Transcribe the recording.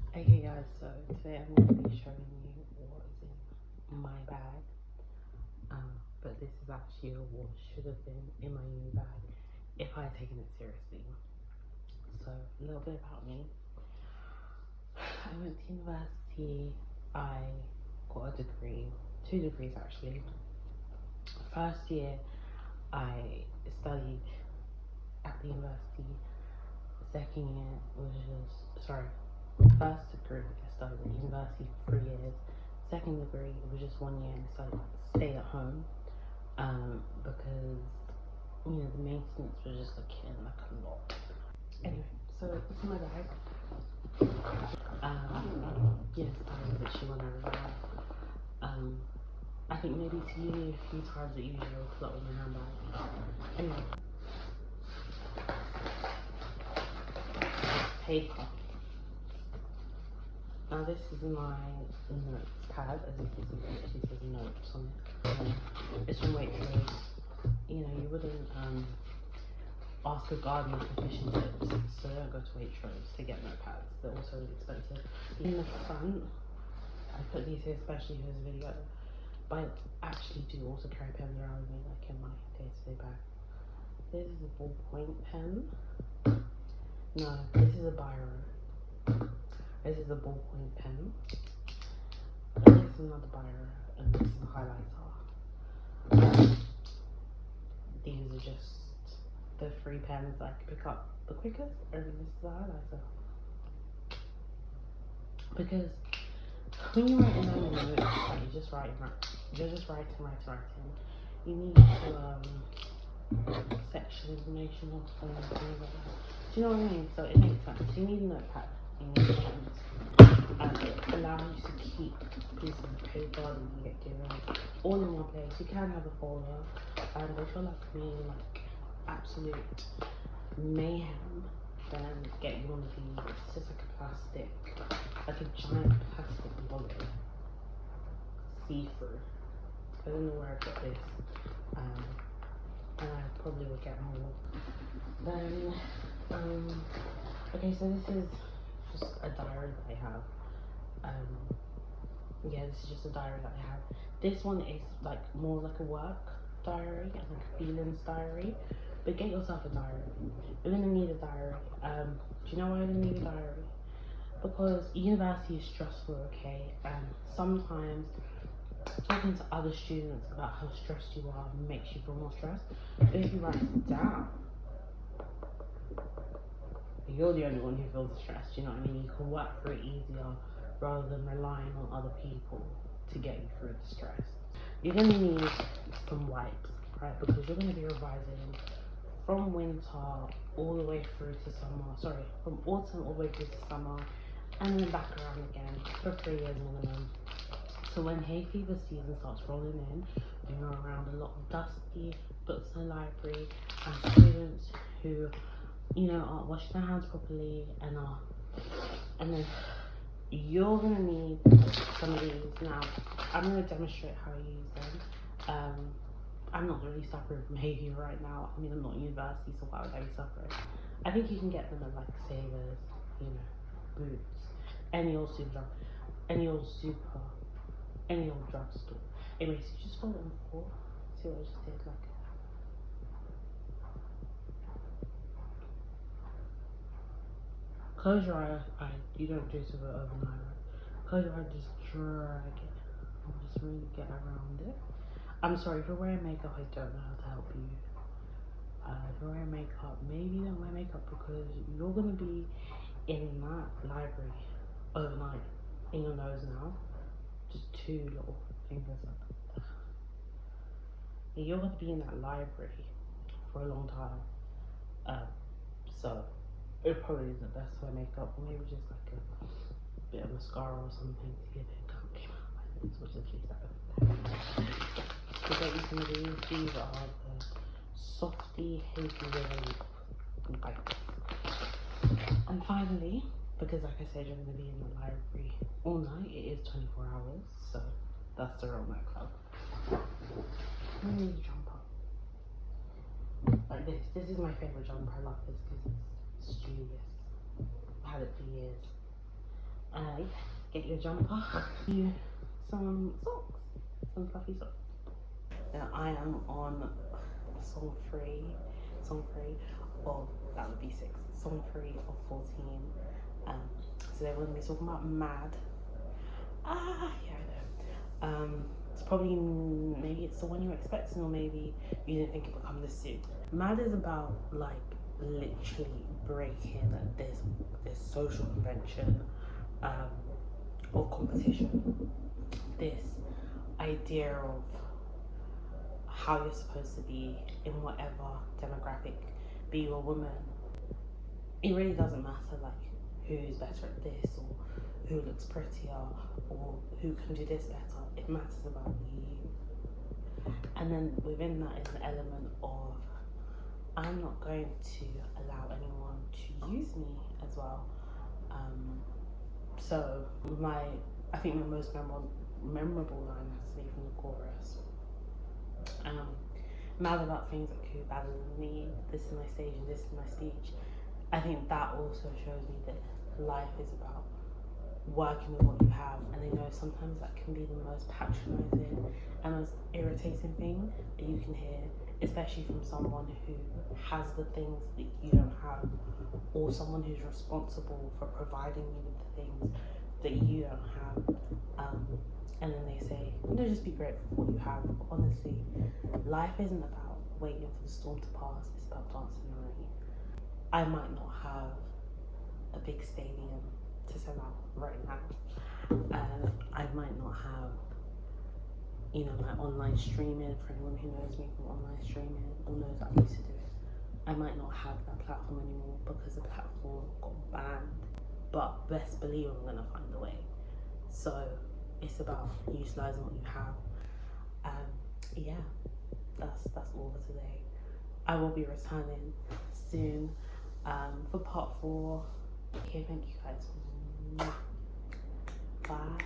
Okay guys, so today I'm going to be showing you what is in my bag, but this is actually what should have been in my uni bag if I had taken it seriously. So a little bit about me. I went to university, I got a degree, 2 degrees actually. First year I studied at the university, second year was just, first degree I studied at university for 3 years. Second degree, it was just 1 year and I stayed at home because the maintenance was just like getting like a lot. Anyway, so this is my bag. Yes, I was literally when I was there. I think maybe to uni a few times that usually I would float with my handbag. Anyway, paper. Now this is my notes pad, as you can see, it actually says notes on it. It's from Waitrose. You wouldn't ask a gardener for fishing tips, so don't go to Waitrose to get notepads. They're also really expensive. In the front, I put these here especially for this video, but I actually do also carry pens around with me, like in my day-to-day bag. This is a ballpoint pen. No, this is a biro. This is a ballpoint pen. And this is another biro, and this is a highlighter. These are just the 3 pens that I can pick up the quickest, and this is the highlighter. Because when you're writing down your notes, like you're just writing. You need to section information or things like that. Do you know what I mean? So it makes sense. You need a notepad. You need pens. It allows you to keep pieces of paper that you get given all in one place. You can have a folder, and if you're like me, like absolute mayhem, then get you one of these. It's just like a plastic, like a giant plastic wallet, see-through. I don't know where I got this, and I probably would get more. Then, okay, so this is just a diary that I have. Yeah, this is just a diary that I have. This one is like more like a work diary and like a feelings diary. But get yourself a diary. You're gonna need a diary. Do you know why you're gonna need a diary? Because university is stressful, okay? And sometimes talking to other students about how stressed you are makes you feel more stressed. But if you write it down, you're the only one who feels the stress, you know what I mean? You can work through it easier rather than relying on other people to get you through the stress. You're going to need some wipes, right? Because you're going to be revising from winter all the way through to summer. From autumn all the way through to summer, and then back around again for 3 years minimum. So when hay fever season starts rolling in, and you're around a lot of dusty books in the library and students who aren't washing their hands properly and then you're gonna need some of these. Now I'm gonna demonstrate how I use them. I'm not really suffering from hay fever right now. I mean, I'm not in university, so why would I be suffering? I think you can get them at like Savers, Boots, any old super, any old drugstore. Anyways, you just fold it on the floor. See what I just did? Like, close your eye. You don't do it overnight. Close your eye, just drag it. And just really get around it. I'm sorry, if you're wearing makeup, I don't know how to help you. If you're wearing makeup, maybe don't wear makeup because you're gonna be in that library overnight in your nose now. Just 2 little fingers up. You're gonna be in that library for a long time. So it probably isn't best to wear makeup, or maybe just like a bit of mascara or something to give it comfy. Which is least to get you some of these are the softy hazy wipes. And finally, because like I said, you're going to be in the library all night, it is 24 hours, so that's the real nightclub. You need to jump up like this. This is my favorite jumper. I love this because it's studious. I've had it for years. Yeah, get your jumper, do some socks, some fluffy socks. Now I am on song three of, that would be 6, song 3 of 14. Today we're going to be talking about Mad. Yeah, I know. It's probably, maybe it's the one you're expecting, or maybe you didn't think it would come this soon. Mad is about like literally breaking this social convention or competition, this idea of how you're supposed to be in whatever demographic, be you a woman. It really doesn't matter like who's better at this, or who looks prettier, or who can do this better. It matters about you. And then within that is an element of, I'm not going to allow anyone to use me as well. So I think my most memorable line has to be from the chorus. Mad about things that could be better than me. This is my stage and this is my speech. I think that also shows me that life is about working with what you have. And I know sometimes that can be the most patronising and most irritating thing that you can hear, especially from someone who has the things that you don't have, or someone who's responsible for providing you with the things that you don't have. And then they say, just be grateful for what you have. But honestly, life isn't about waiting for the storm to pass, it's about dancing in the rain. I might not have a big stadium to sell out right now. I might not have, my online streaming, for anyone who knows me from online streaming or knows that I used to do it. I might not have that platform anymore because the platform got banned. But best believe I'm gonna find a way. So it's about utilising what you have. Yeah, that's all for today. I will be returning soon for part 4. Okay, thank you guys. Bye.